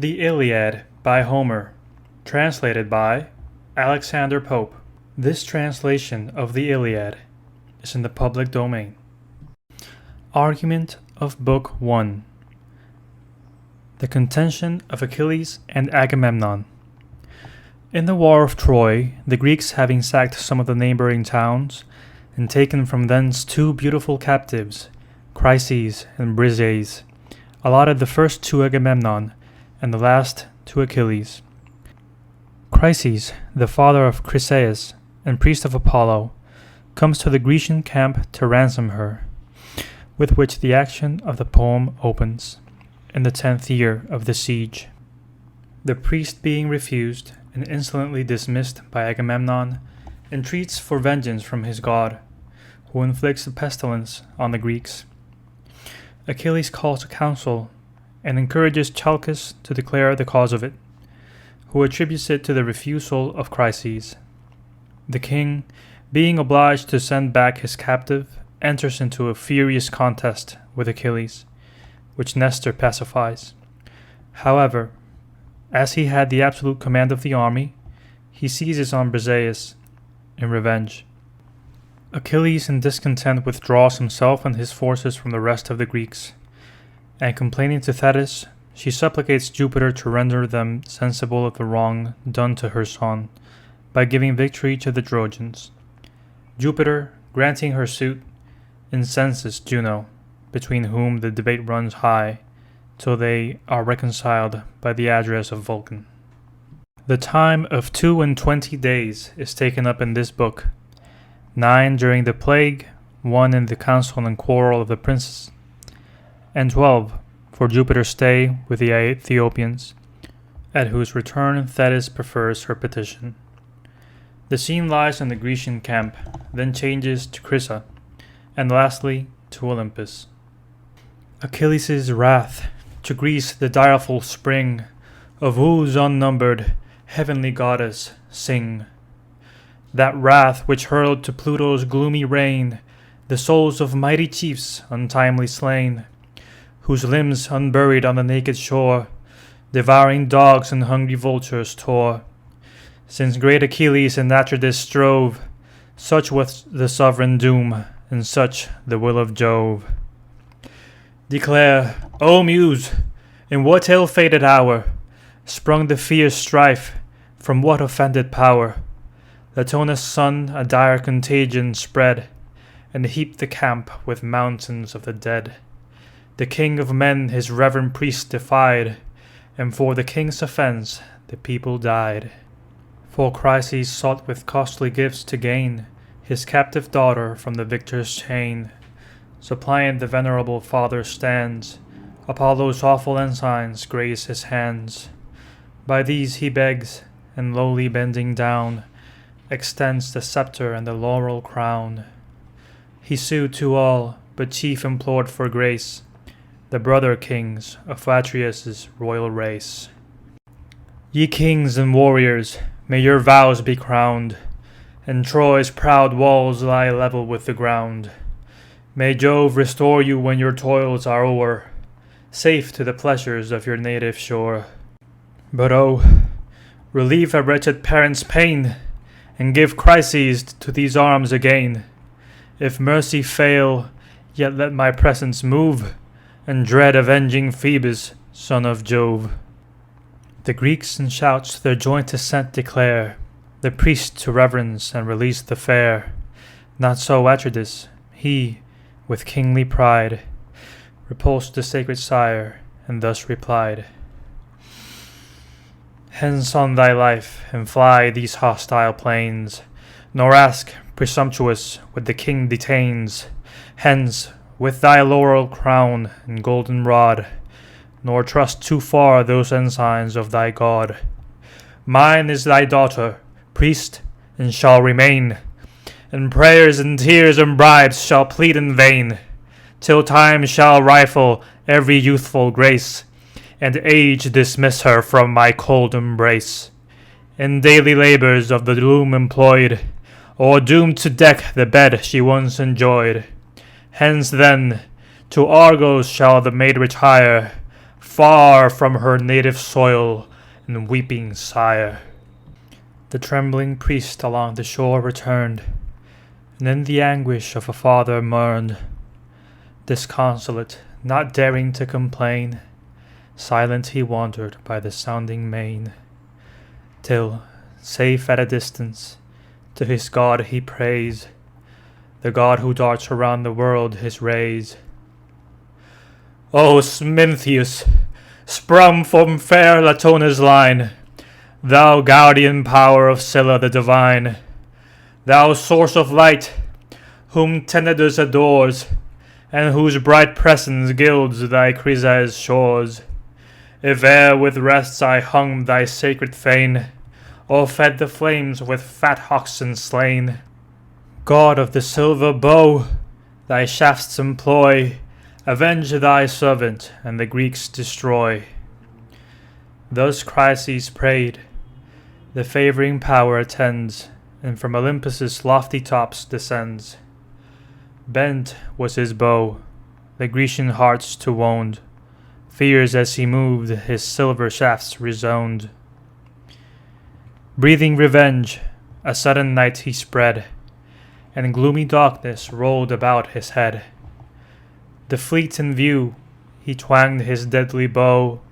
The Iliad by Homer, translated by Alexander Pope. This translation of the Iliad is in the public domain. Argument of Book 1. The contention of Achilles and Agamemnon. In the war of Troy, the Greeks, having sacked some of the neighboring towns, and taken from thence two beautiful captives, Chryses and Briseis, allotted the first to Agamemnon, and the last to Achilles. Chryses, the father of Chryseis and priest of Apollo, comes to the Grecian camp to ransom her, with which the action of the poem opens, in the 10th year of the siege. The priest, being refused and insolently dismissed by Agamemnon, entreats for vengeance from his god, who inflicts a pestilence on the Greeks. Achilles calls a council and encourages Chalcas to declare the cause of it, who attributes it to the refusal of Chryses. The king, being obliged to send back his captive, enters into a furious contest with Achilles, which Nestor pacifies. However, as he had the absolute command of the army, he seizes on Briseis in revenge. Achilles, in discontent, withdraws himself and his forces from the rest of the Greeks, and complaining to Thetis, she supplicates Jupiter to render them sensible of the wrong done to her son, by giving victory to the Trojans. Jupiter, granting her suit, incenses Juno, between whom the debate runs high, till they are reconciled by the address of Vulcan. The time of 22 days is taken up in this book, 9 during the plague, 1 in the council and quarrel of the princes, and 12 for Jupiter's stay with the Ethiopians, at whose return Thetis prefers her petition. The scene lies in the Grecian camp, then changes to Chrysa, and lastly to Olympus. Achilles' wrath, to Greece the direful spring, of whose unnumbered heavenly goddess sing. That wrath which hurled to Pluto's gloomy reign the souls of mighty chiefs untimely slain, whose limbs unburied on the naked shore devouring dogs and hungry vultures tore. Since great Achilles and Atrides strove, such was the sovereign doom, and such the will of Jove. Declare, O Muse, in what ill-fated hour sprung the fierce strife, from what offended power? Latona's son a dire contagion spread, and heaped the camp with mountains of the dead. The king of men his reverend priest defied, and for the king's offense the people died. For Chryses sought with costly gifts to gain his captive daughter from the victor's chain. Suppliant the venerable father stands, Apollo's awful ensigns grace his hands. By these he begs, and lowly bending down, extends the scepter and the laurel crown. He sued to all, but chief implored for grace, the brother kings of Atreus' royal race. Ye kings and warriors, may your vows be crowned, and Troy's proud walls lie level with the ground. May Jove restore you when your toils are o'er, safe to the pleasures of your native shore. But oh, relieve a wretched parent's pain, and give Chryses to these arms again. If mercy fail, yet let my presence move, and dread avenging Phoebus, son of Jove. The Greeks in shouts their joint assent declare, the priest to reverence and release the fair. Not so Atrides, he, with kingly pride, repulsed the sacred sire, and thus replied. Hence on thy life, and fly these hostile plains, nor ask, presumptuous, what the king detains. Hence, with thy laurel crown and golden rod, nor trust too far those ensigns of thy god. Mine is thy daughter, priest, and shall remain, and prayers and tears and bribes shall plead in vain, till time shall rifle every youthful grace, and age dismiss her from my cold embrace. In daily labors of the loom employed, or doomed to deck the bed she once enjoyed. Hence then, to Argos shall the maid retire, far from her native soil and weeping sire. The trembling priest along the shore returned, and in the anguish of a father mourned. Disconsolate, not daring to complain, silent he wandered by the sounding main, till, safe at a distance, to his God he prays, the God who darts around the world his rays. O Smintheus, sprung from fair Latona's line, thou guardian power of Scylla the divine, thou source of light, whom Tenedos adores, and whose bright presence gilds thy Chrysa's shores, if e'er with rests I hung thy sacred fane, or fed the flames with fat oxen slain, God of the silver bow, thy shafts employ, avenge thy servant, and the Greeks destroy. Thus Chryses prayed, the favouring power attends, and from Olympus' lofty tops descends. Bent was his bow, the Grecian hearts to wound, fierce as he moved his silver shafts resound. Breathing revenge, a sudden night he spread, and gloomy darkness rolled about his head. The fleet in view, he twanged his deadly bow,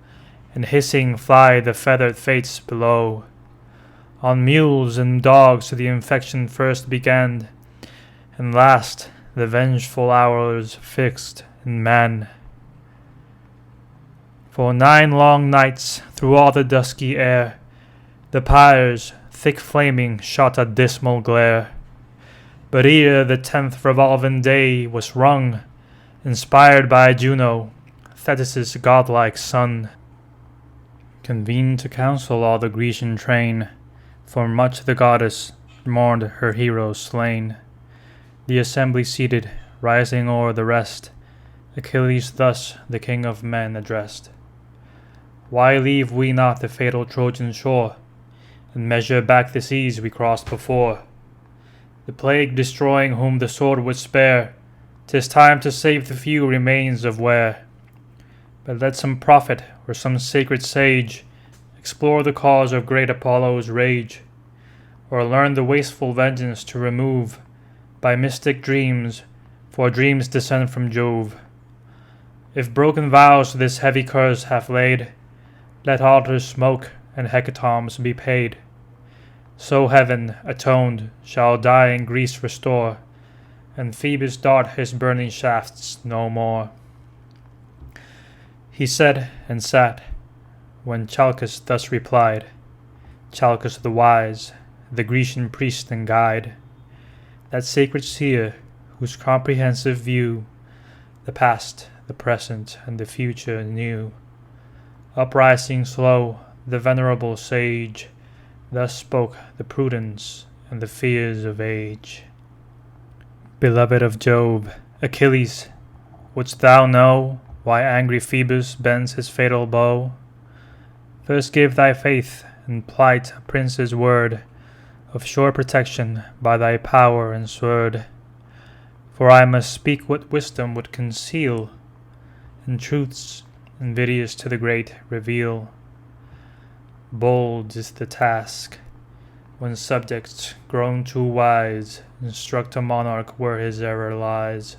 and hissing fly the feathered fates below. On mules and dogs the infection first began, and last the vengeful hours fixed in man. For 9 long nights through all the dusky air, the pyres, thick flaming, shot a dismal glare. But ere the 10th revolving day was rung, inspired by Juno, Thetis' godlike son, convened to counsel all the Grecian train, for much the goddess mourned her heroes slain. The assembly seated, rising o'er the rest, Achilles thus the king of men addressed. Why leave we not the fatal Trojan shore, and measure back the seas we crossed before? The plague destroying whom the sword would spare, 'tis time to save the few remains of where. But let some prophet or some sacred sage explore the cause of great Apollo's rage, or learn the wasteful vengeance to remove by mystic dreams, for dreams descend from Jove. If broken vows this heavy curse have laid, let altars smoke and hecatombs be paid. So heaven, atoned, shall dying Greece restore, and Phoebus dart his burning shafts no more. He said and sat, when Chalcas thus replied, Chalcas the wise, the Grecian priest and guide, that sacred seer whose comprehensive view the past, the present, and the future knew. Uprising slow, the venerable sage thus spoke the prudence and the fears of age. Beloved of Jove, Achilles, wouldst thou know why angry Phoebus bends his fatal bow? First give thy faith and plight a prince's word of sure protection by thy power and sword. For I must speak what wisdom would conceal, and truths invidious to the great reveal. Bold is the task, when subjects grown too wise instruct a monarch where his error lies.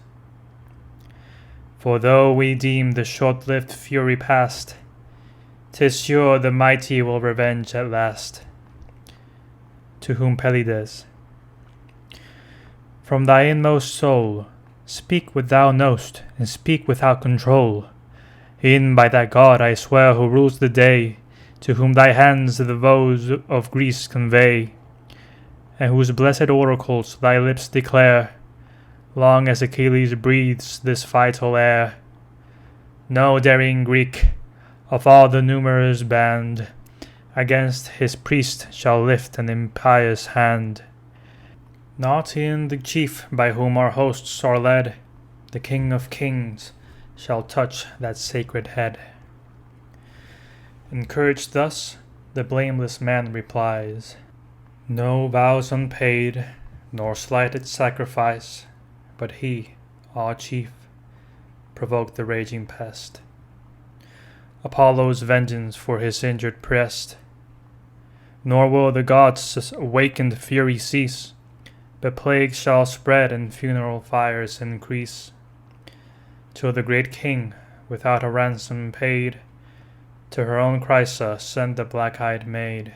For though we deem the short-lived fury past, 'tis sure the mighty will revenge at last. To whom Pelides, from thy inmost soul, speak what thou knowst, and speak without control. E'en by that God I swear who rules the day, to whom thy hands the woes of Greece convey, and whose blessed oracles thy lips declare, long as Achilles breathes this vital air. No daring Greek, of all the numerous band, against his priest shall lift an impious hand. Not e'en the chief by whom our hosts are led, the King of kings, shall touch that sacred head. Encouraged thus, the blameless man replies, no vows unpaid, nor slighted sacrifice, but he, our chief, provoked the raging pest. Apollo's vengeance for his injured breast. Nor will the gods' awakened fury cease, but plagues shall spread and funeral fires increase, till the great king, without a ransom paid, to her own Chrysa sent the black-eyed maid.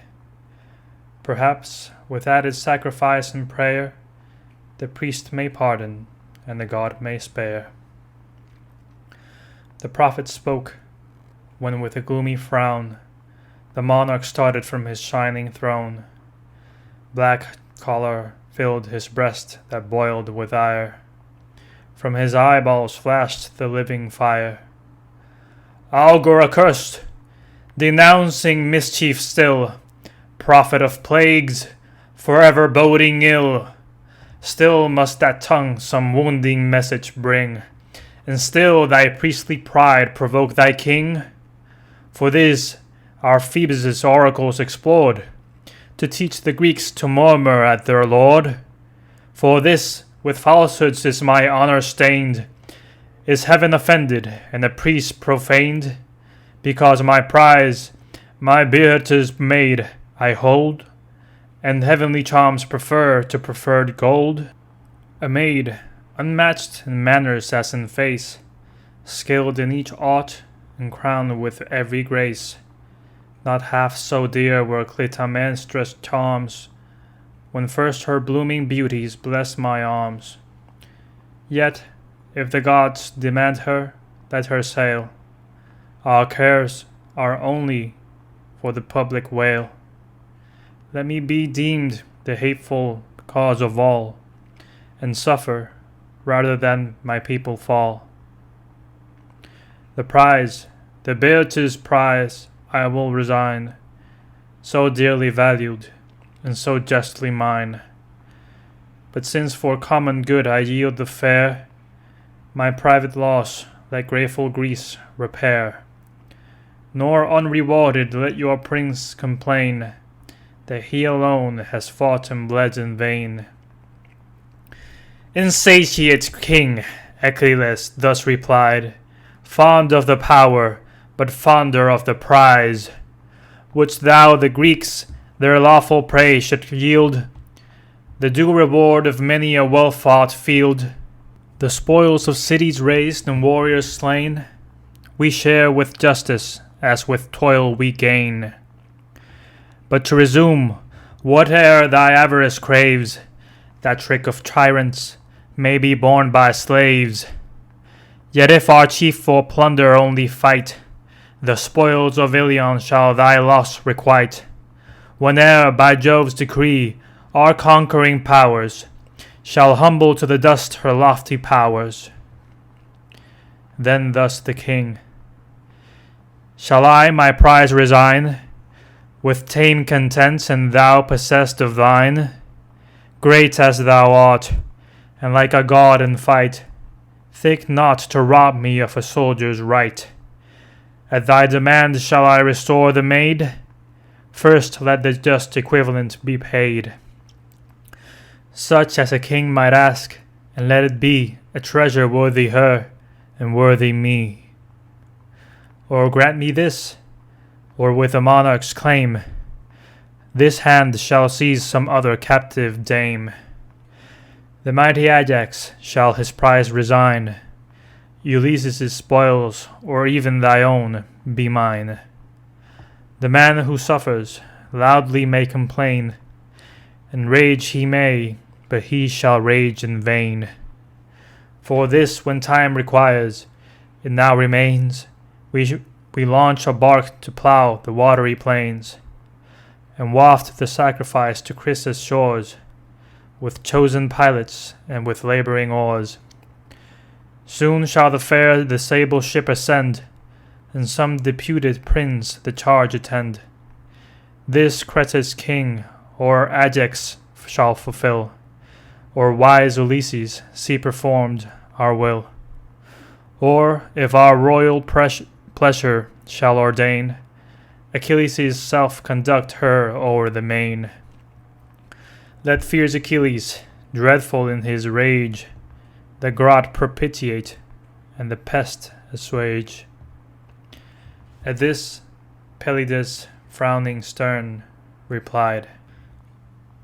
Perhaps, with added sacrifice and prayer, the priest may pardon, and the god may spare. The prophet spoke, when with a gloomy frown the monarch started from his shining throne. Black choler filled his breast that boiled with ire. From his eyeballs flashed the living fire. Augur accursed, denouncing mischief still, prophet of plagues, forever boding ill. Still must that tongue some wounding message bring, and still thy priestly pride provoke thy king. For this our Phoebus' oracles explored, to teach the Greeks to murmur at their lord. For this with falsehoods is my honor stained, is heaven offended, and the priest profaned, because my prize, my Beatrice's maid, I hold, and heavenly charms prefer to preferred gold? A maid, unmatched in manners as in face, skilled in each art, and crowned with every grace. Not half so dear were Clytemnestra's charms, when first her blooming beauties blessed my arms. Yet, if the gods demand her, let her sail. Our cares are only for the public weal. Let me be deemed the hateful cause of all, and suffer rather than my people fall. The prize, the Beatrice's prize, I will resign, so dearly valued, and so justly mine. But since for common good I yield the fair, my private loss let grateful Greece repair. Nor unrewarded let your prince complain, that he alone has fought and bled in vain. Insatiate king, Achilles thus replied, fond of the power, but fonder of the prize. Wouldst thou the Greeks their lawful prey should yield, the due reward of many a well-fought field, the spoils of cities razed and warriors slain, we share with justice, as with toil we gain. But to resume, whate'er thy avarice craves, that trick of tyrants may be borne by slaves. Yet if our chief for plunder only fight, the spoils of Iliad shall thy loss requite. Whene'er by Jove's decree our conquering powers shall humble to the dust her lofty powers. Then thus the king, shall I my prize resign, with tame content, and thou possessed of thine? Great as thou art, and like a god in fight, think not to rob me of a soldier's right. At thy demand shall I restore the maid? First let the just equivalent be paid, such as a king might ask, and let it be a treasure worthy her, and worthy me. Or grant me this, or with a monarch's claim, this hand shall seize some other captive dame. The mighty Ajax shall his prize resign, Ulysses' spoils, or even thy own, be mine. The man who suffers loudly may complain, and rage he may, but he shall rage in vain. For this when time requires, it now remains, we launch a bark to plough the watery plains, and waft the sacrifice to Chrysa's shores, with chosen pilots and with labouring oars. Soon shall the sable ship ascend, and some deputed prince the charge attend. This Creta's king or Ajax shall fulfill, or wise Ulysses see performed our will. Or, if our royal pleasure shall ordain, Achilles' self conduct her o'er the main. Let fierce Achilles, dreadful in his rage, the grot propitiate, and the pest assuage. At this, Pelides, frowning stern, replied,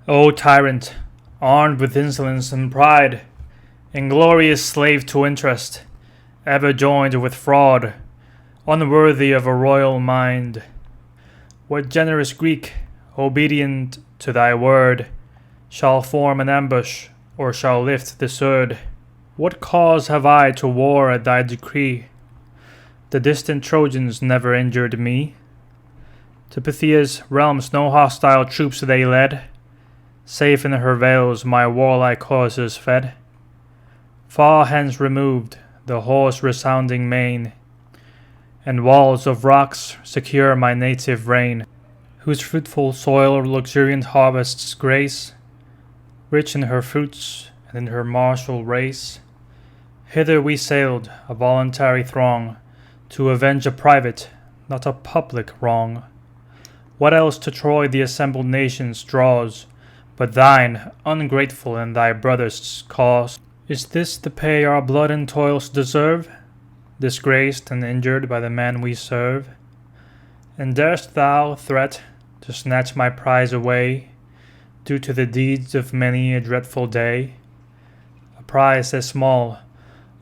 "O tyrant, armed with insolence and pride, inglorious slave to interest, ever joined with fraud, unworthy of a royal mind, what generous Greek, obedient to thy word, shall form an ambush, or shall lift the sword? What cause have I to war at thy decree? The distant Trojans never injured me. To Pythia's realms no hostile troops they led, safe in her vales my warlike coursers fed. Far hence removed, the hoarse resounding main, and walls of rocks secure my native reign, whose fruitful soil luxuriant harvests grace, rich in her fruits and in her martial race. Hither we sailed, a voluntary throng, to avenge a private, not a public wrong. What else to Troy the assembled nations draws, but thine, ungrateful in thy brother's cause? Is this the pay our blood and toils deserve, disgraced and injured by the man we serve? And darest thou threat to snatch my prize away, due to the deeds of many a dreadful day? A prize as small,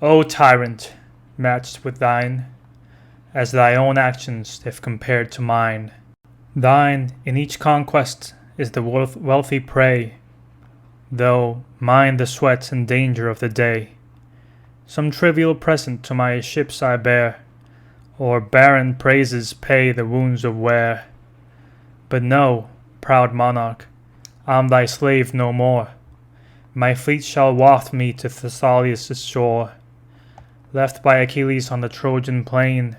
O tyrant, matched with thine, as thy own actions if compared to mine. Thine in each conquest is the wealthy prey, though mine the sweat and danger of the day. Some trivial present to my ships I bear, or barren praises pay the wounds of wear. But know, proud monarch, I'm thy slave no more. My fleet shall waft me to Thessalius' shore. Left by Achilles on the Trojan plain,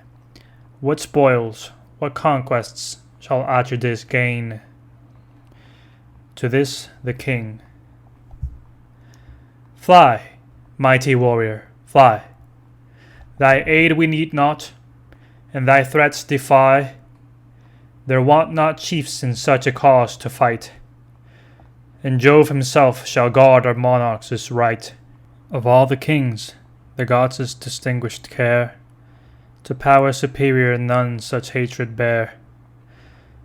what spoils, what conquests shall Atrides gain? To this the king: Fly, mighty warrior, fly. Thy aid we need not, and thy threats defy. There want not chiefs in such a cause to fight, and Jove himself shall guard our monarchs' right. Of all the kings, the gods' distinguished care, to power superior none such hatred bear.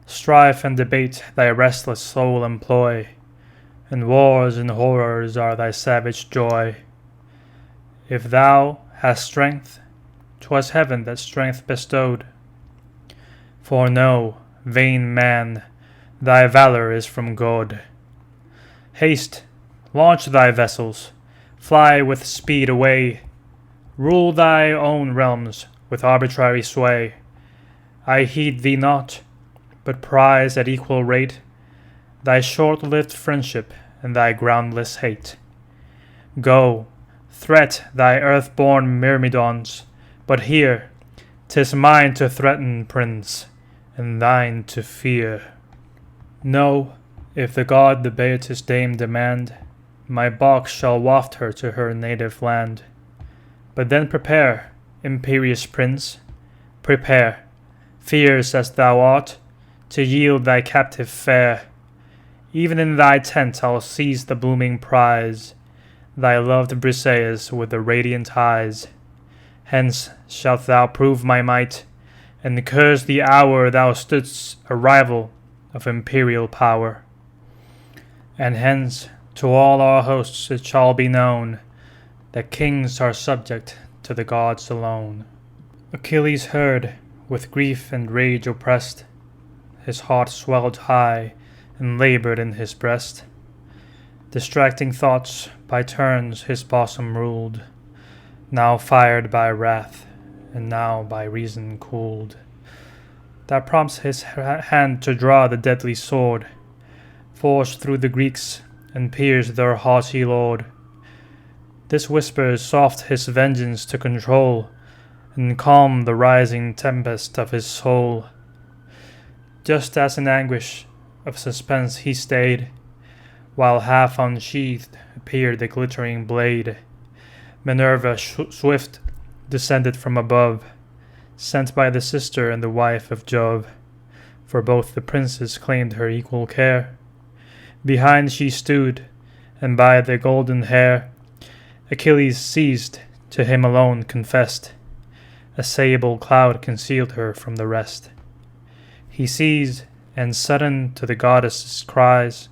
Strife and debate thy restless soul employ, and wars and horrors are thy savage joy. If thou hast strength, 'twas heaven that strength bestowed. For know, vain man, thy valor is from God. Haste, launch thy vessels, fly with speed away. Rule thy own realms with arbitrary sway. I heed thee not, but prize at equal rate thy short-lived friendship and thy groundless hate. Go, threat thy earth-born Myrmidons, but here 'tis mine to threaten, prince, and thine to fear. Know, if the god the Beatus dame demand, my bark shall waft her to her native land. But then prepare, imperious prince, prepare, fierce as thou art, to yield thy captive fair. Even in thy tent I'll seize the blooming prize, thy loved Briseis with the radiant eyes. Hence shalt thou prove my might, and curse the hour thou stoodst a rival of imperial power. And hence to all our hosts it shall be known that kings are subject to the gods alone. Achilles heard, with grief and rage oppressed, his heart swelled high and labored in his breast. Distracting thoughts by turns his bosom ruled, now fired by wrath, and now by reason cooled. That prompts his hand to draw the deadly sword, force through the Greeks, and pierce their haughty lord. This whispers soft his vengeance to control, and calm the rising tempest of his soul. Just as in anguish of suspense he stayed, while half unsheathed appeared the glittering blade, Minerva swift descended from above, sent by the sister and the wife of Jove, for both the princes claimed her equal care. Behind she stood, and by the golden hair Achilles seized, to him alone confessed, A sable cloud concealed her from the rest. He sees, and sudden to the goddess's cries,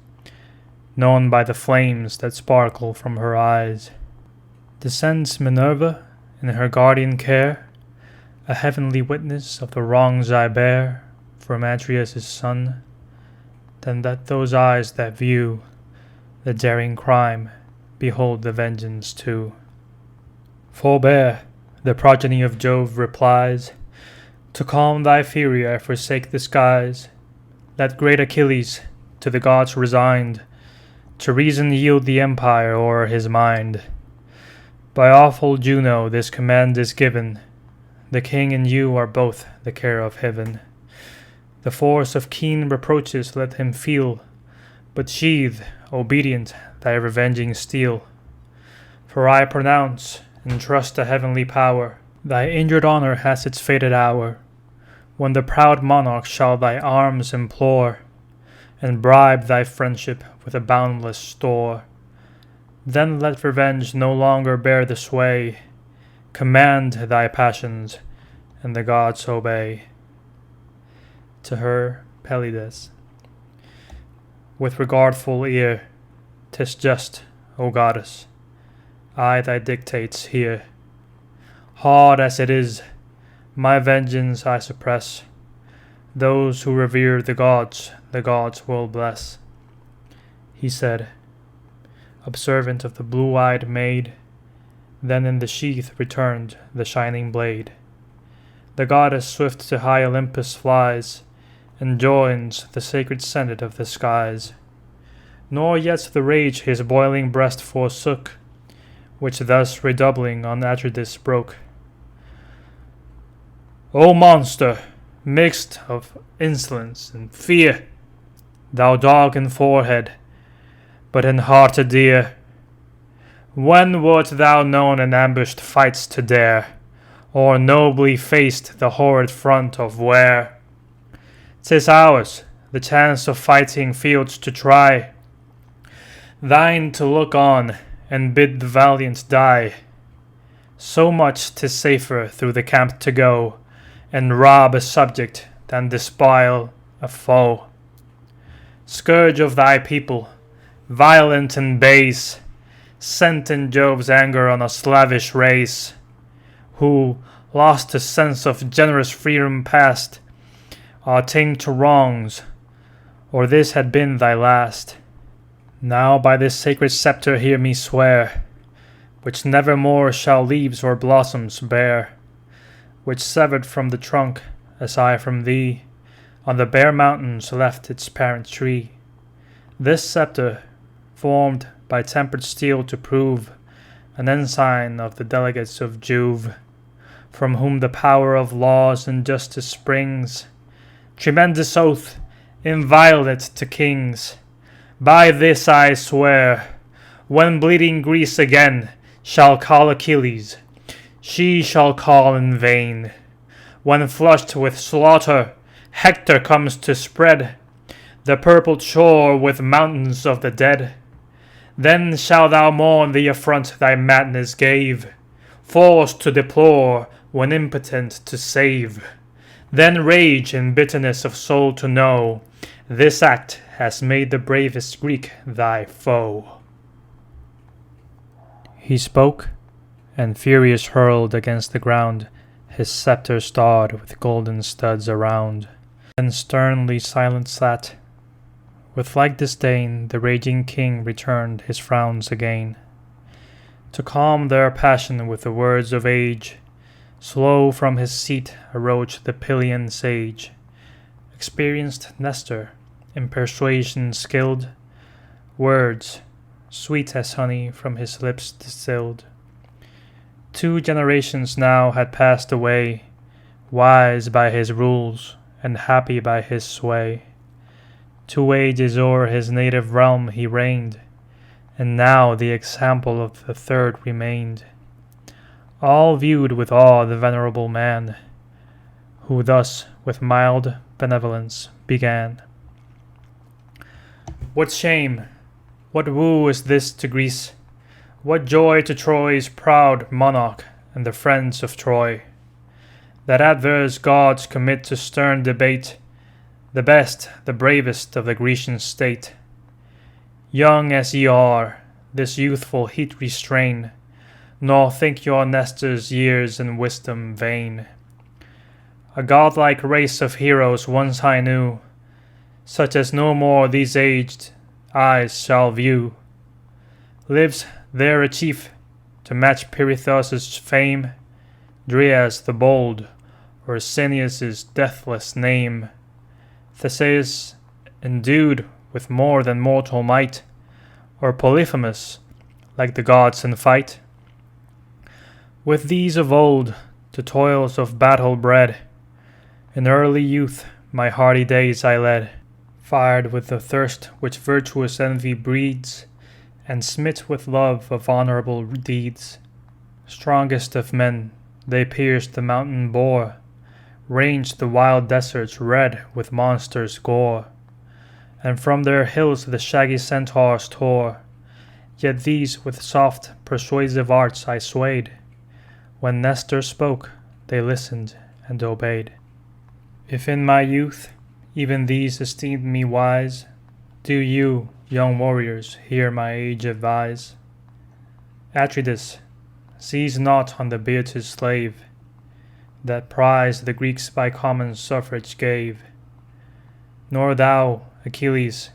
known by the flames that sparkle from her eyes, descends Minerva in her guardian care, a heavenly witness of the wrongs I bear from Atreus' son. Then let those eyes that view the daring crime behold the vengeance too. Forbear, the progeny of Jove replies, to calm thy fury I forsake the skies. Let great Achilles, to the gods resigned, to reason yield the empire o'er his mind. By awful Juno this command is given, the king and you are both the care of heaven. The force of keen reproaches let him feel, but sheathe, obedient, thy revenging steel. For I pronounce, and trust the heavenly power, thy injured honor has its fated hour, when the proud monarch shall thy arms implore, and bribe thy friendship with a boundless store. Then let revenge no longer bear the sway, command thy passions, and the gods obey. To her, Pelides. With regardful ear, 'tis just, O goddess, I thy dictates hear. Hard as it is, my vengeance I suppress. Those who revere the gods will bless. He said, observant of the blue-eyed maid, then in the sheath returned the shining blade. The goddess swift to high Olympus flies, and joins the sacred senate of the skies. Nor yet the rage his boiling breast forsook, which thus redoubling on Atrides broke. O monster, mixed of insolence and fear, thou dog in forehead, but in heart a deer, when wert thou known in ambushed fights to dare, or nobly faced the horrid front of war? 'Tis ours, the chance of fighting fields to try, thine to look on, and bid the valiant die. So much 'tis safer through the camp to go, and rob a subject than despoil a foe. Scourge of thy people, violent and base, sent in Jove's anger on a slavish race, who, lost to sense of generous freedom past, are tamed to wrongs, or this had been thy last. Now by this sacred sceptre hear me swear, which never more shall leaves or blossoms bear, which severed from the trunk, as I from thee, on the bare mountains left its parent tree. This sceptre, formed by tempered steel to prove an ensign of the delegates of Jove, from whom the power of laws and justice springs, tremendous oath, inviolate to kings. By this I swear, when bleeding Greece again shall call Achilles, she shall call in vain. When flushed with slaughter, Hector comes to spread the purpled shore with mountains of the dead, then shalt thou mourn the affront thy madness gave, forced to deplore when impotent to save. Then rage in bitterness of soul to know this act has made the bravest Greek thy foe. He spoke, and furious hurled against the ground his sceptre starred with golden studs around. Then sternly silent sat. With like disdain the raging king returned his frowns again. To calm their passion with the words of age, slow from his seat arose the Pylian sage, experienced Nestor, in persuasion skilled, words, sweet as honey, from his lips distilled. 2 generations now had passed away, wise by his rules, and happy by his sway. 2 ages o'er his native realm he reigned, and now the example of the 3rd remained. All viewed with awe the venerable man, who thus with mild benevolence began. What shame, what woe is this to Greece? What joy to Troy's proud monarch and the friends of Troy? that adverse gods commit to stern debate the best, the bravest of the Grecian state. Young as ye are, this youthful heat restrain, nor think your Nestor's years and wisdom vain. A godlike race of heroes once I knew, such as no more these aged eyes shall view. Lives there a chief to match Pirithous' fame, Dryas the bold, or Cineas' deathless name. Theseus, endued with more than mortal might, or Polyphemus, like the gods in fight. With these of old, the toils of battle bred, in early youth my hardy days I led, fired with the thirst which virtuous envy breeds, and smit with love of honorable deeds. Strongest of men, they pierced the mountain boar, ranged the wild deserts red with monsters' gore, and from their hills the shaggy centaurs tore. Yet these with soft, persuasive arts I swayed. When Nestor spoke, they listened and obeyed. If in my youth even these esteemed me wise, do you, young warriors, hear my age advise. Atrides, seize not on the Boeotis' slave, that prize the Greeks by common suffrage gave. Nor thou, Achilles,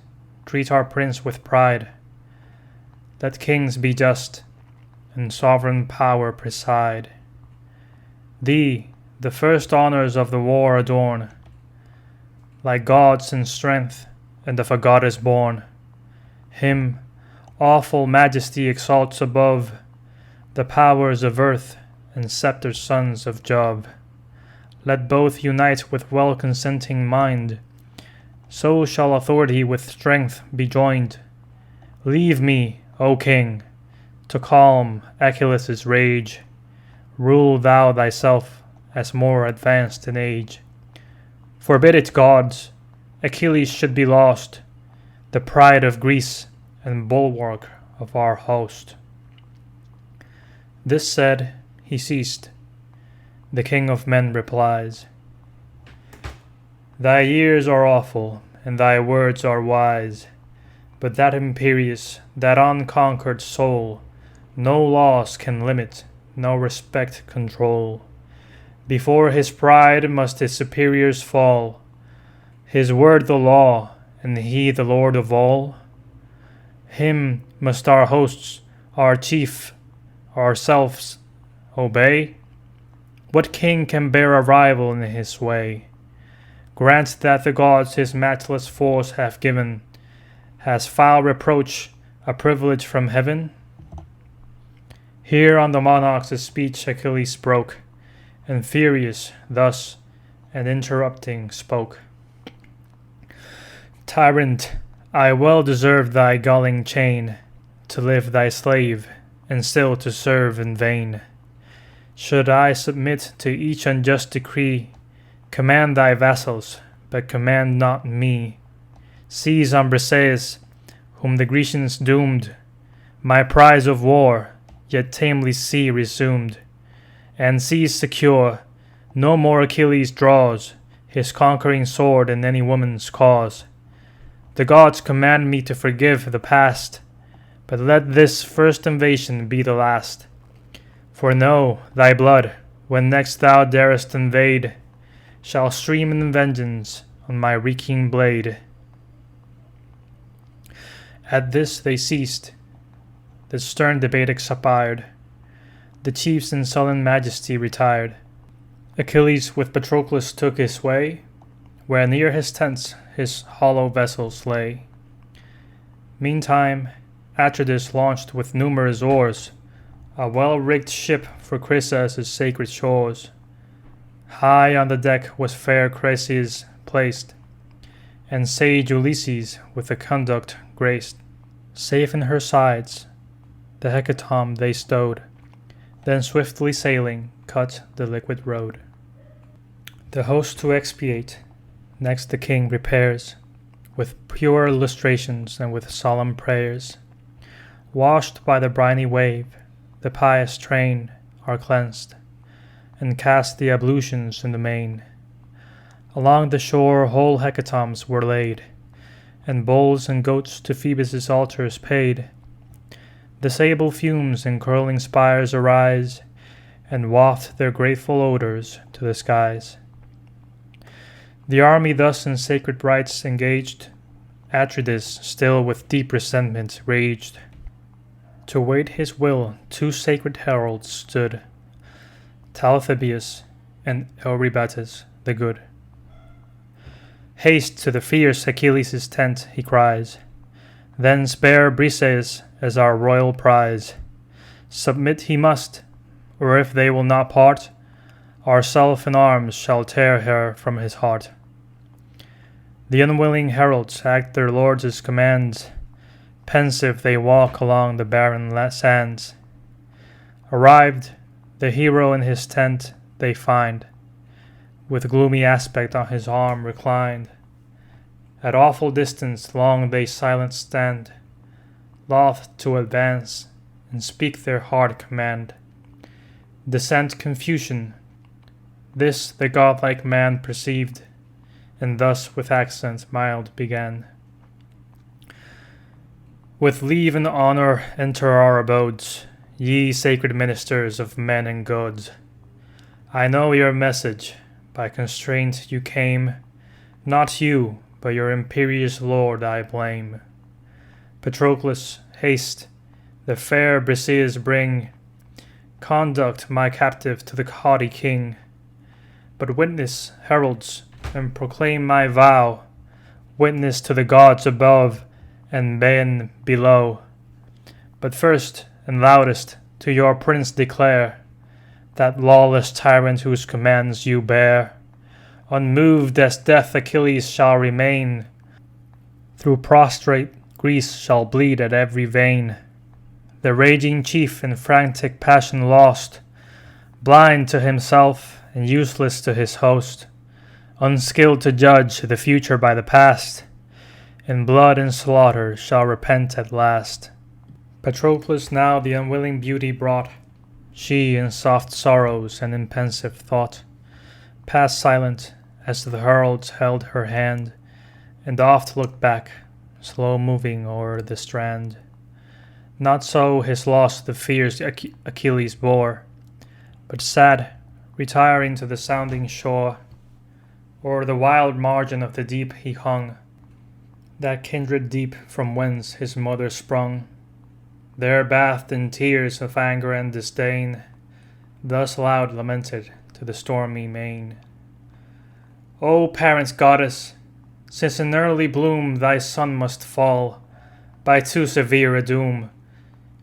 treat our prince with pride. Let kings be just, and sovereign power preside. Thee the first honours of the war adorn, like gods in strength, and of a goddess born. Him awful majesty exalts above the powers of earth and sceptred sons of Jove. Let both unite with well-consenting mind, so shall authority with strength be joined. Leave me, O king, to calm Achilles' rage. Rule thou thyself as more advanced in age. Forbid it, gods, Achilles should be lost, the pride of Greece and bulwark of our host. This said, he ceased. The king of men replies, Thy years are awful, and thy words are wise, but that imperious, that unconquered soul, no laws can limit, no respect control. Before his pride must his superiors fall, his word the law, and he the lord of all. Him must our hosts, our chief, ourselves obey. What king can bear a rival in his way? Grant that the gods his matchless force have given, has foul reproach a privilege from heaven? Here on the monarch's speech Achilles broke, and furious thus, and interrupting spoke. Tyrant, I well deserve thy galling chain, to live thy slave, and still to serve in vain. Should I submit to each unjust decree, command thy vassals, but command not me. Seize on Briseis, whom the Grecians doomed, my prize of war, yet tamely see resumed. And seize secure, no more Achilles draws his conquering sword in any woman's cause. The gods command me to forgive the past, but let this first invasion be the last. For know, thy blood, when next thou darest invade, shall stream in vengeance on my reeking blade. At this they ceased. The stern debate expired. The chiefs in sullen majesty retired. Achilles with Patroclus took his way, where near his tents his hollow vessels lay. Meantime, Atrides launched with numerous oars a well-rigged ship for Chrysa's sacred shores. High on the deck was fair Chryseis placed, and sage Ulysses with the conduct graced. Safe in her sides, the hecatomb they stowed, then swiftly sailing, cut the liquid road. The host to expiate, next the king repairs, with pure illustrations and with solemn prayers. Washed by the briny wave, the pious train are cleansed, and cast the ablutions in the main. Along the shore whole hecatombs were laid, and bulls and goats to Phoebus' altars paid. The sable fumes in curling spires arise, and waft their grateful odors to the skies. The army thus in sacred rites engaged, Atrides still with deep resentment raged. To wait his will 2 sacred heralds stood, Talthybius and Eurybates the good. Haste to the fierce Achilles' tent, he cries. Then spare Briseis as our royal prize. Submit he must, or if they will not part, ourself in arms shall tear her from his heart. The unwilling heralds act their lords' commands. Pensive they walk along the barren sands. Arrived, the hero in his tent they find, with gloomy aspect on his arm reclined. At awful distance long they silent stand, loth to advance and speak their hard command. Descent confusion, this the godlike man perceived, and thus with accent mild began. With leave and honor enter our abodes, ye sacred ministers of men and gods. I know your message, by constraint you came, not you, but your imperious lord I blame. Patroclus, haste, the fair Briseis bring, conduct my captive to the haughty king. But witness, heralds, and proclaim my vow, witness to the gods above and men below. But first and loudest to your prince declare, that lawless tyrant whose commands you bear, unmoved as death Achilles shall remain, through prostrate Greece shall bleed at every vein. The raging chief in frantic passion lost, blind to himself and useless to his host, unskilled to judge the future by the past, in blood and slaughter shall repent at last. Patroclus now the unwilling beauty brought, she in soft sorrows and in pensive thought, passed silent as the heralds held her hand, and oft looked back, slow moving o'er the strand. Not so his loss the fierce Achilles bore, but sad, retiring to the sounding shore, o'er the wild margin of the deep he hung, that kindred deep from whence his mother sprung. There bathed in tears of anger and disdain, thus loud lamented to the stormy main. O parent goddess, since in early bloom thy son must fall, by too severe a doom,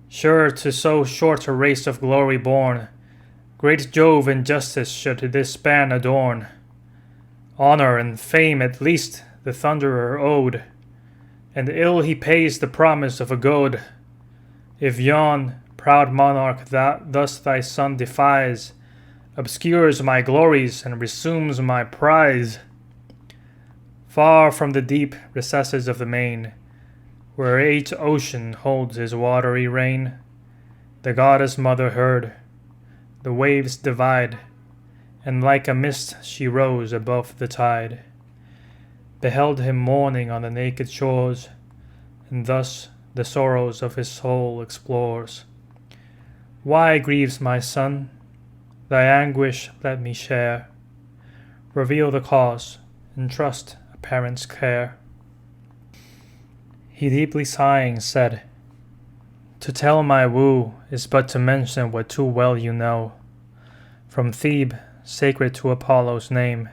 sure to so short a race of glory born, great Jove in justice should this span adorn. Honor and fame at least the thunderer owed, and ill he pays the promise of a god. If yon proud monarch that thus thy son defies, obscures my glories and resumes my prize, far from the deep recesses of the main, where each ocean holds his watery reign, the goddess mother heard the waves divide, and like a mist she rose above the tide, beheld him mourning on the naked shores, and thus the sorrows of his soul explores. Why grieves my son? Thy anguish let me share. Reveal the cause, and trust a parent's care. He deeply sighing said, To tell my woe is but to mention what too well you know. From Thebe, sacred to Apollo's name,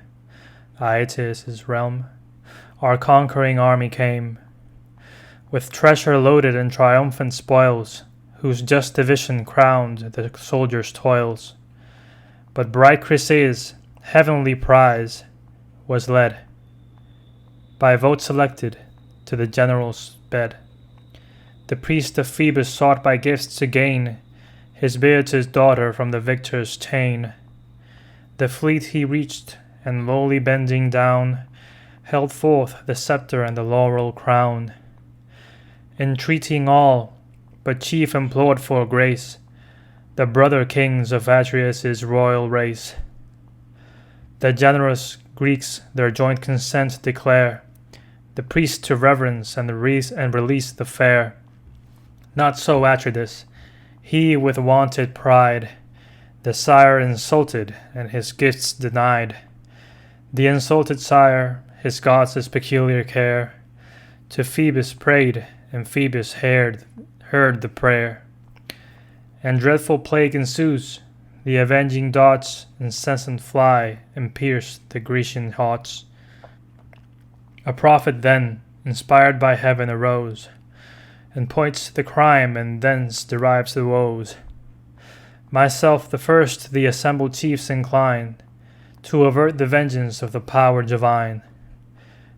Aeetes' realm, our conquering army came, with treasure loaded and triumphant spoils, whose just division crowned the soldiers' toils. But bright Chryseis, heavenly prize, was led, by vote selected, to the general's bed. The priest of Phoebus sought by gifts to gain his Beatus' daughter from the victor's chain. The fleet he reached, and lowly bending down, held forth the scepter and the laurel crown. Entreating all, but chief implored for grace, the brother kings of Atreus' royal race. The generous Greeks their joint consent declare, the priest to reverence and release the fair. Not so Atreus, he with wonted pride, the sire insulted and his gifts denied. The insulted sire, his gods' peculiar care, to Phoebus prayed, and Phoebus heard the prayer. And dreadful plague ensues, the avenging darts incessant fly and pierce the Grecian hearts. A prophet then, inspired by heaven, arose, and points the crime and thence derives the woes. Myself the first the assembled chiefs incline, to avert the vengeance of the power divine.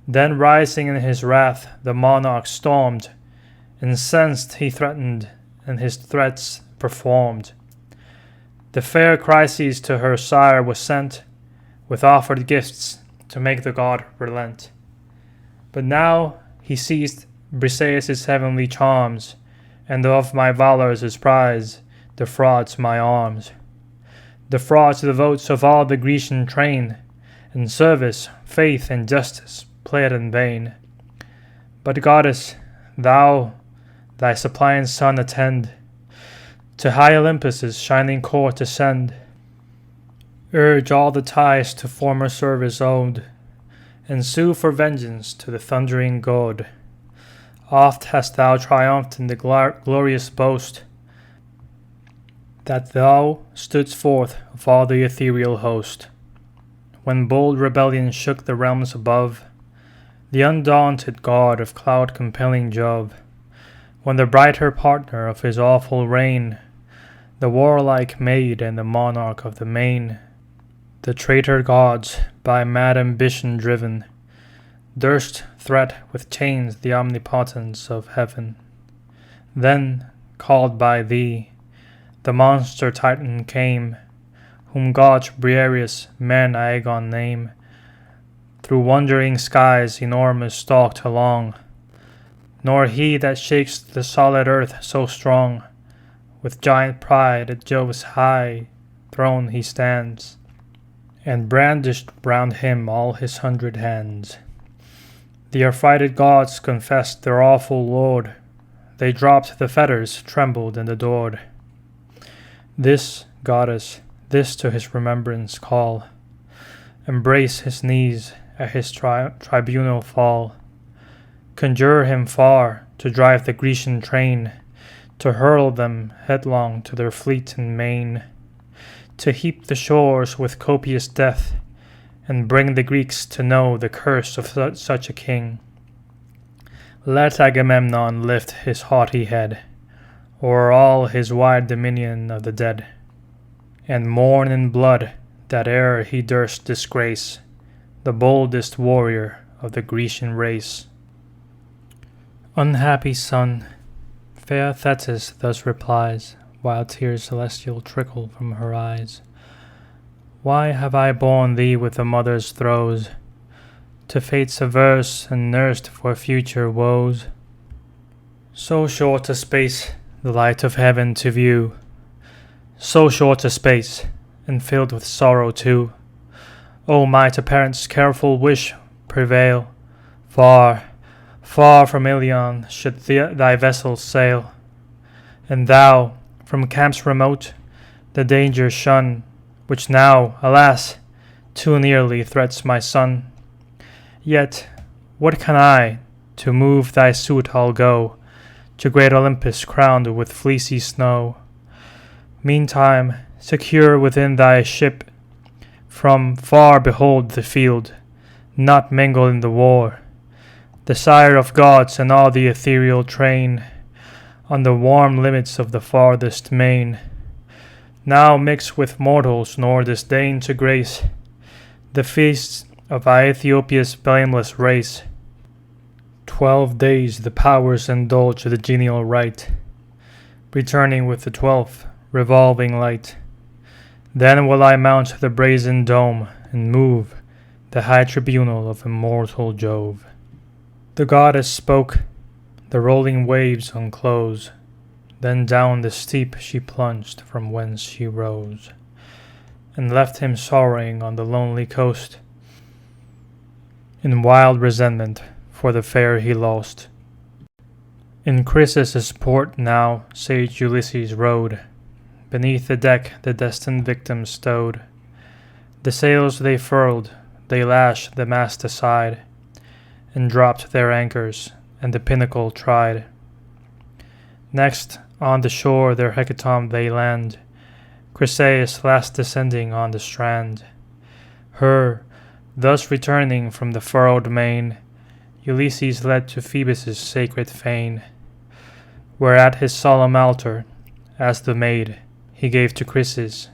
Then rising in his wrath, the monarch stormed, incensed he threatened, and his threats performed. The fair Chryses to her sire was sent, with offered gifts, to make the god relent. But now he seized Briseis' heavenly charms, and of my valors his prize defrauds my arms. Defrauds the votes of all the Grecian train, and service, faith, and justice played in vain. But goddess, thou, thy suppliant son attend, to high Olympus' shining court ascend. Urge all the ties to former service owed, and sue for vengeance to the thundering god. Oft hast thou triumphed in the glorious boast, that thou stoodst forth of all the ethereal host. When bold rebellion shook the realms above, the undaunted god of cloud-compelling Jove, when the brighter partner of his awful reign, the warlike maid and the monarch of the main, the traitor gods, by mad ambition driven, durst threat with chains the omnipotence of heaven. Then, called by thee, the monster Titan came, whom gods Briareus, man Aegon name. Through wandering skies enormous stalked along, nor he that shakes the solid earth so strong. With giant pride at Jove's high throne he stands, and brandished round him all his 100 hands. The affrighted gods confessed their awful lord, they dropped the fetters, trembled, and adored. This, goddess, this to his remembrance call, embrace his knees at his tribunal fall, conjure him far to drive the Grecian train, to hurl them headlong to their fleet and main, to heap the shores with copious death, and bring the Greeks to know the curse of such a king. Let Agamemnon lift his haughty head o'er all his wide dominion of the dead, and mourn in blood that e'er he durst disgrace the boldest warrior of the Grecian race. Unhappy son, fair Thetis thus replies, while tears celestial trickle from her eyes. Why have I borne thee with a mother's throes, to fates averse and nursed for future woes? So short a space the light of heaven to view, so short a space, and filled with sorrow too. O might a parent's careful wish prevail, far, far from Ilion should thy vessel sail, and thou, from camps remote, the danger shun, which now, alas, too nearly threats my son. Yet, what can I, to move thy suit I'll go, to great Olympus crowned with fleecy snow. Meantime, secure within thy ship, from far behold the field, not mingled in the war, the sire of gods and all the ethereal train, on the warm limits of the farthest main, now mix with mortals nor disdain to grace the feasts of Aethiopia's blameless race. 12 days the powers indulge the genial rite, returning with the 12th revolving light. Then will I mount the brazen dome and move the high tribunal of immortal Jove. The goddess spoke, the rolling waves unclose, Then down the steep she plunged from whence she rose, and left him sorrowing on the lonely coast, in wild resentment for the fair he lost. In Chryses' port now sage Ulysses rode, beneath the deck the destined victim stowed. The sails they furled, they lashed the mast aside, and dropped their anchors, and the pinnacle tried. Next, on the shore their hecatomb they land, Chryseis last descending on the strand. Her, thus returning from the furrowed main, Ulysses led to Phoebus' sacred fane, where at his solemn altar, as the maid, he gave to Chryses,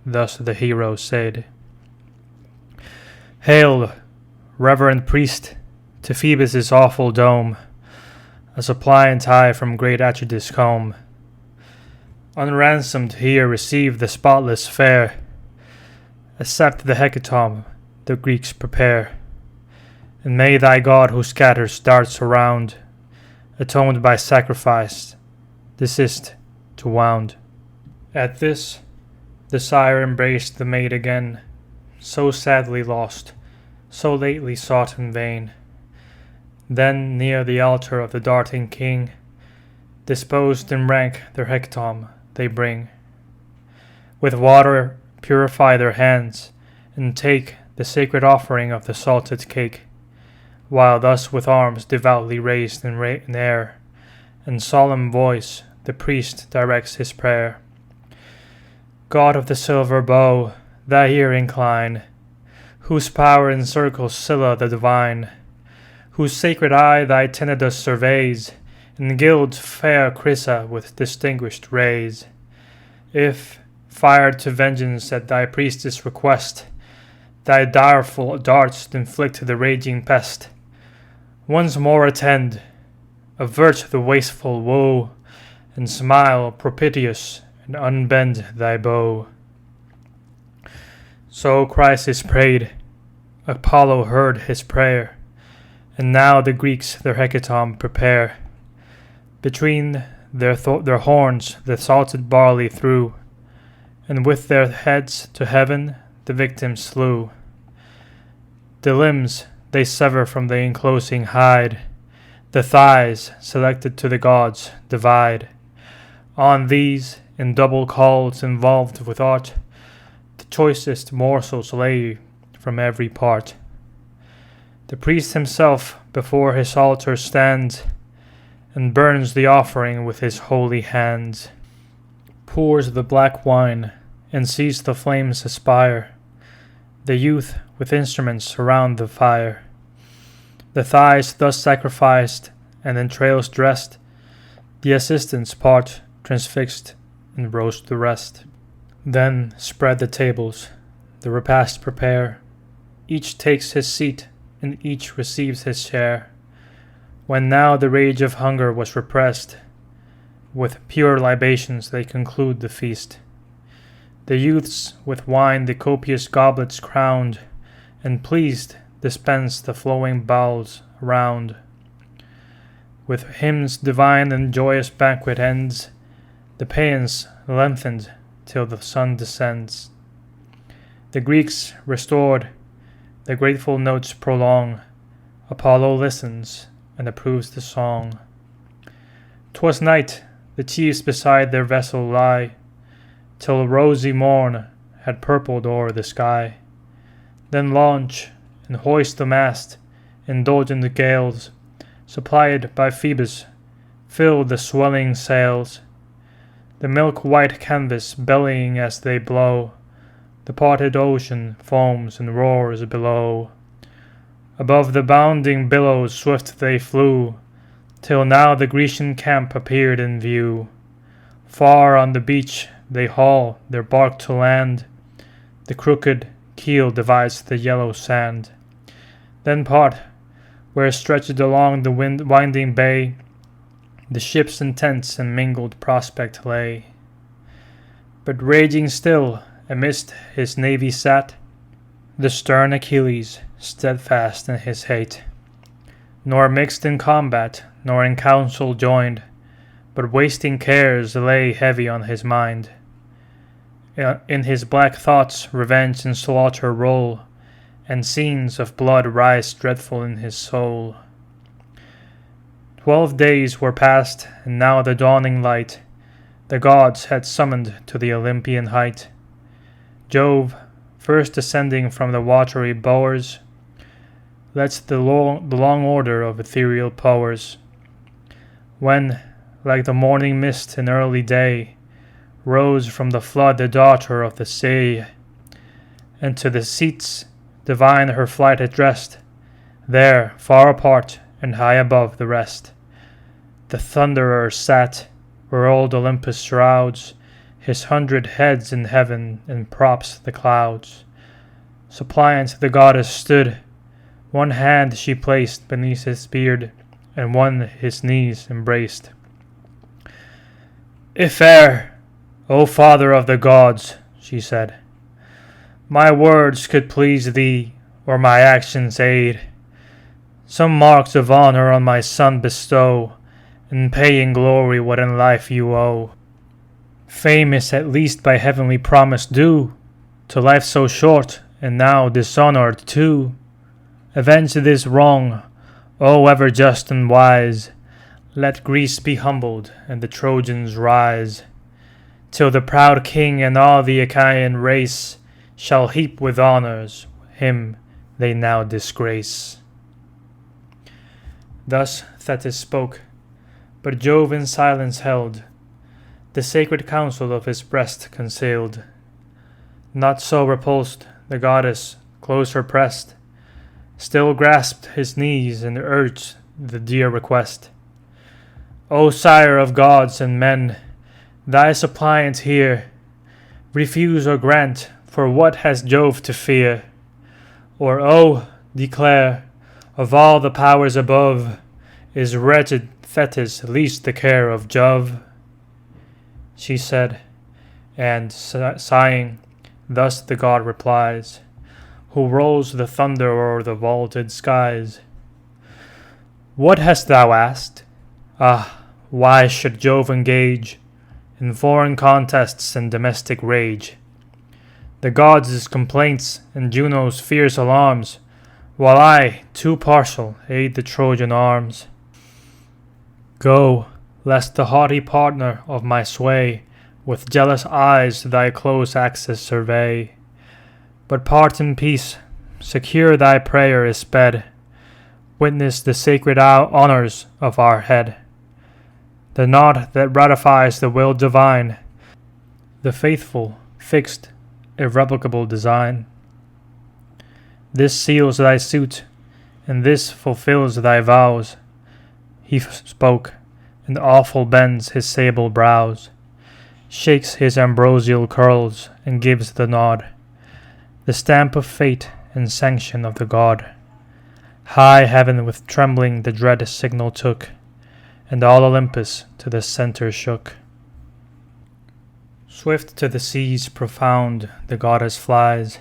thus the hero said: Hail, reverend priest, to Phoebus' awful dome, a suppliant I from great Atrides comb. Unransomed here receive the spotless fair, accept the hecatomb the Greeks prepare, and may thy God who scatters darts around, atoned by sacrifice, desist to wound. At this, the sire embraced the maid again, so sadly lost, so lately sought in vain. Then near the altar of the darting king, disposed in rank their hecatomb they bring. With water purify their hands, and take the sacred offering of the salted cake, while thus with arms devoutly raised in air, and solemn voice the priest directs his prayer. God of the silver bow, thy ear incline, whose power encircles Scylla the divine, whose sacred eye thy Tenedos surveys, and gilds fair Chrysa with distinguished rays. If, fired to vengeance at thy priestess' request, thy direful darts inflict the raging pest, once more attend, avert the wasteful woe, and smile propitious, and unbend thy bow. So Chryses prayed, Apollo heard his prayer, and now the Greeks their hecatomb prepare. Between their horns the salted barley threw, and with their heads to heaven the victim slew. The limbs they sever from the enclosing hide, the thighs selected to the gods divide. On these, in double cauls involved with art, the choicest morsels lay from every part. The priest himself before his altar stands, and burns the offering with his holy hands, pours the black wine, and sees the flames aspire. The youth with instruments surround the fire. The thighs thus sacrificed, and entrails dressed, the assistants part transfixed, and roast the rest. Then spread the tables, the repast prepare, each takes his seat, and each receives his share. When now the rage of hunger was repressed, with pure libations they conclude the feast. The youths with wine the copious goblets crowned, and pleased dispense the flowing bowls around. With hymns divine and joyous banquet ends, the paeans lengthened till the sun descends. The Greeks restored, the grateful notes prolong, Apollo listens and approves the song. 'Twas night, the chiefs beside their vessel lie, till rosy morn had purpled o'er the sky. Then launch and hoist the mast, indulgent gales, supplied by Phoebus, fill the swelling sails. The milk-white canvas bellying as they blow, the parted ocean foams and roars below. Above the bounding billows swift they flew, till now the Grecian camp appeared in view. Far on the beach they haul their bark to land, the crooked keel divides the yellow sand. Then part, where stretched along the winding bay, the ships and tents and mingled prospect lay. But raging still, amidst his navy sat, the stern Achilles, steadfast in his hate, nor mixed in combat, nor in council joined, but wasting cares lay heavy on his mind. In his black thoughts revenge and slaughter roll, and scenes of blood rise dreadful in his soul. 12 days were past, and now the dawning light the gods had summoned to the Olympian height. Jove, first descending from the watery bowers, lets the long order of ethereal powers. When, like the morning mist in early day, rose from the flood the daughter of the sea, and to the seats divine her flight addressed, there, far apart and high above the rest, the Thunderer sat, where old Olympus shrouds his 100 heads in heaven and props the clouds. Suppliant the goddess stood, one hand she placed beneath his beard, and one his knees embraced. "If e'er, O father of the gods," she said, "my words could please thee, or my actions aid, some marks of honor on my son bestow, and pay in glory what in life you owe. Fame is at least by heavenly promise due, to life so short, and now dishonored too. Avenge this wrong, O ever just and wise, let Greece be humbled, and the Trojans rise, till the proud king and all the Achaean race shall heap with honors him they now disgrace." Thus Thetis spoke, but Jove in silence held, the sacred counsel of his breast concealed. Not so repulsed, the goddess, closer pressed, still grasped his knees and urged the dear request. "O sire of gods and men, thy suppliant hear, refuse or grant, for what has Jove to fear? Or, oh, declare, of all the powers above, is wretched Thetis least the care of Jove?" She said, and sighing, thus the god replies, who rolls the thunder o'er the vaulted skies. "What hast thou asked? Ah, why should Jove engage in foreign contests and domestic rage? The gods' complaints and Juno's fierce alarms, while I, too partial, aid the Trojan arms. Go, lest the haughty partner of my sway with jealous eyes thy close access survey. But part in peace, secure thy prayer is sped, witness the sacred honors of our head, the nod that ratifies the will divine, the faithful, fixed, irrevocable design. This seals thy suit, and this fulfills thy vows." He spoke, and awful bends his sable brows, shakes his ambrosial curls, and gives the nod, the stamp of fate and sanction of the god. High heaven with trembling the dread signal took, and all Olympus to the centre shook. Swift to the seas profound the goddess flies,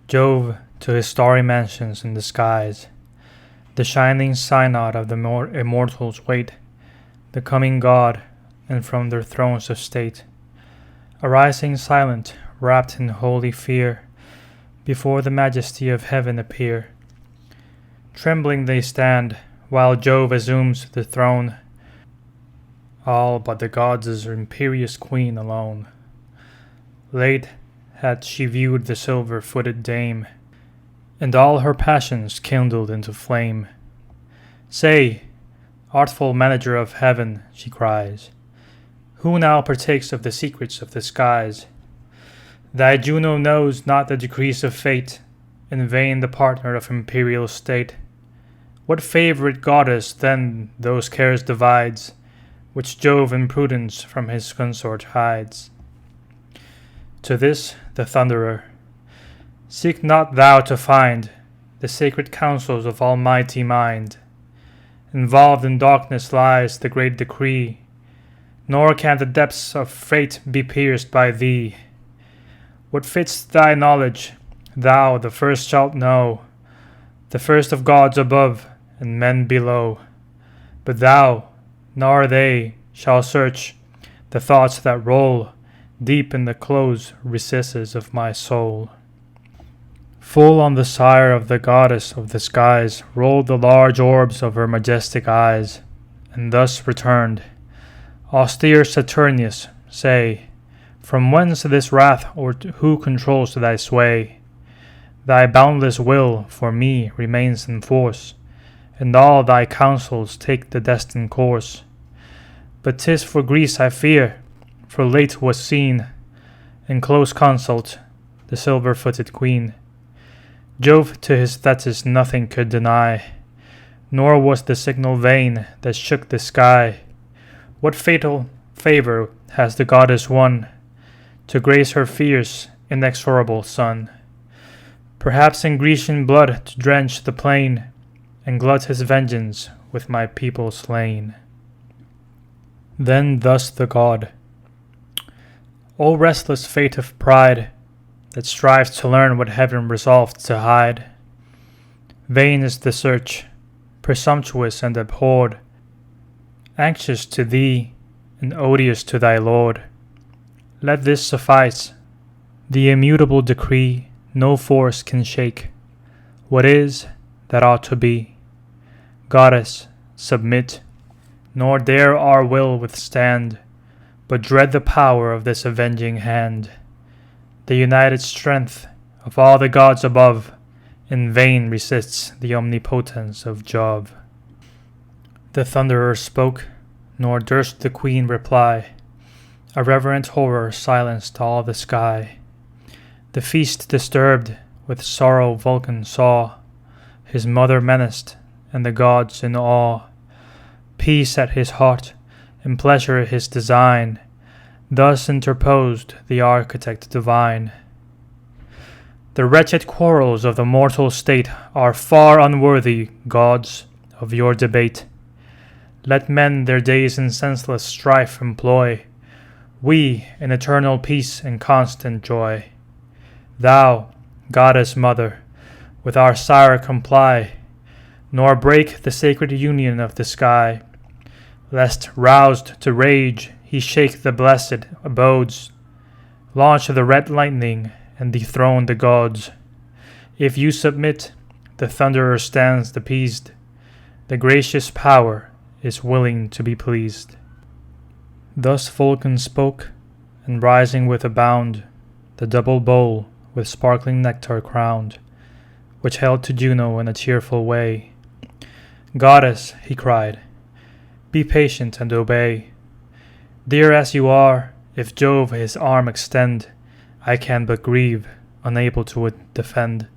Jove to his starry mansions in the skies. The shining synod of the immortals wait the coming god, and from their thrones of state, arising silent, wrapped in holy fear, before the majesty of heaven appear. Trembling they stand, while Jove assumes the throne, all but the gods' imperious queen alone. Late had she viewed the silver-footed dame, and all her passions kindled into flame. "Say, artful manager of heaven," she cries, "who now partakes of the secrets of the skies? Thy Juno knows not the decrees of fate, in vain the partner of imperial state. What favourite goddess then those cares divides, which Jove in prudence from his consort hides?" To this the Thunderer, "Seek not thou to find the sacred counsels of Almighty mind. Involved in darkness lies the great decree, nor can the depths of fate be pierced by thee. What fits thy knowledge, thou the first shalt know, the first of gods above and men below. But thou, nor they, shall search the thoughts that roll deep in the close recesses of my soul. Full on the sire of the goddess of the skies rolled the large orbs of her majestic eyes, and thus returned, austere Saturnius, say, from whence this wrath, or who controls thy sway? Thy boundless will for me remains in force, and all thy counsels take the destined course. But 'tis for Greece I fear, for late was seen, in close consult, the silver-footed queen. Jove to his Thetis nothing could deny, nor was the signal vain that shook the sky. What fatal favor has the goddess won, to grace her fierce, inexorable son? Perhaps in Grecian blood to drench the plain, and glut his vengeance with my people slain. Then thus the god, O restless fate of pride, that strives to learn what heaven resolved to hide. Vain is the search, presumptuous and abhorred, anxious to thee, and odious to thy Lord. Let this suffice, the immutable decree no force can shake. What is, that ought to be. Goddess, submit, nor dare our will withstand, but dread the power of this avenging hand. The united strength of all the gods above in vain resists the omnipotence of Jove. The thunderer spoke, nor durst the queen reply. A reverent horror silenced all the sky. The feast disturbed, with sorrow Vulcan saw, his mother menaced, and the gods in awe. Peace at his heart, and pleasure his design, thus interposed the architect divine. The wretched quarrels of the mortal state are far unworthy, gods, of your debate. Let men their days in senseless strife employ, we in eternal peace and constant joy. Thou, goddess mother, with our sire comply, nor break the sacred union of the sky, lest roused to rage he shake the blessed abodes, launch the red lightning, and dethrone the gods. If you submit, the thunderer stands appeased, the gracious power is willing to be pleased. Thus Vulcan spoke, and rising with a bound, the double bowl with sparkling nectar crowned, which held to Juno in a cheerful way. Goddess, he cried, be patient and obey. Dear as you are, if Jove his arm extend, I can but grieve, unable to defend.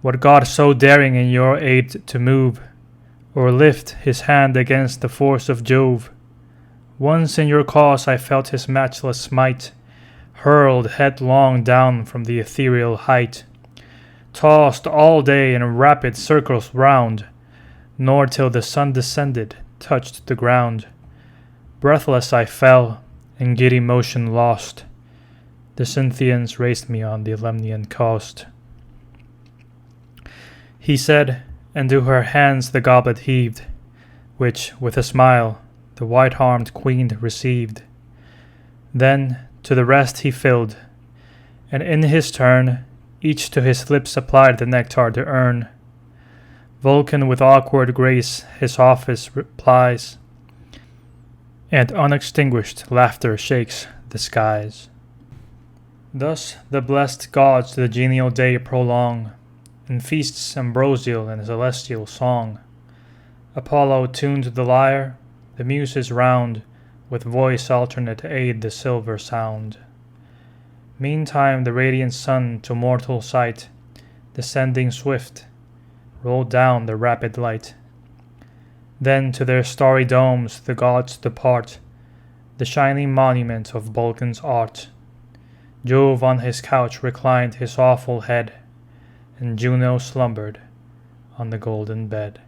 What god so daring in your aid to move, or lift his hand against the force of Jove? Once in your cause I felt his matchless might, hurled headlong down from the ethereal height, tossed all day in rapid circles round, nor till the sun descended touched the ground. Breathless I fell, in giddy motion lost. The Cynthians raised me on the Lemnian coast. He said, and to her hands the goblet heaved, which, with a smile, the white-armed queen received. Then to the rest he filled, and in his turn, each to his lips applied the nectar to earn. Vulcan with awkward grace his office replies, and unextinguished laughter shakes the skies. Thus the blessed gods the genial day prolong, in feasts ambrosial and celestial song. Apollo tuned the lyre, the muses round, with voice alternate aid the silver sound. Meantime the radiant sun to mortal sight, descending swift, rolled down the rapid light. Then to their starry domes the gods depart, the shining monument of Vulcan's art. Jove on his couch reclined his awful head, and Juno slumbered on the golden bed.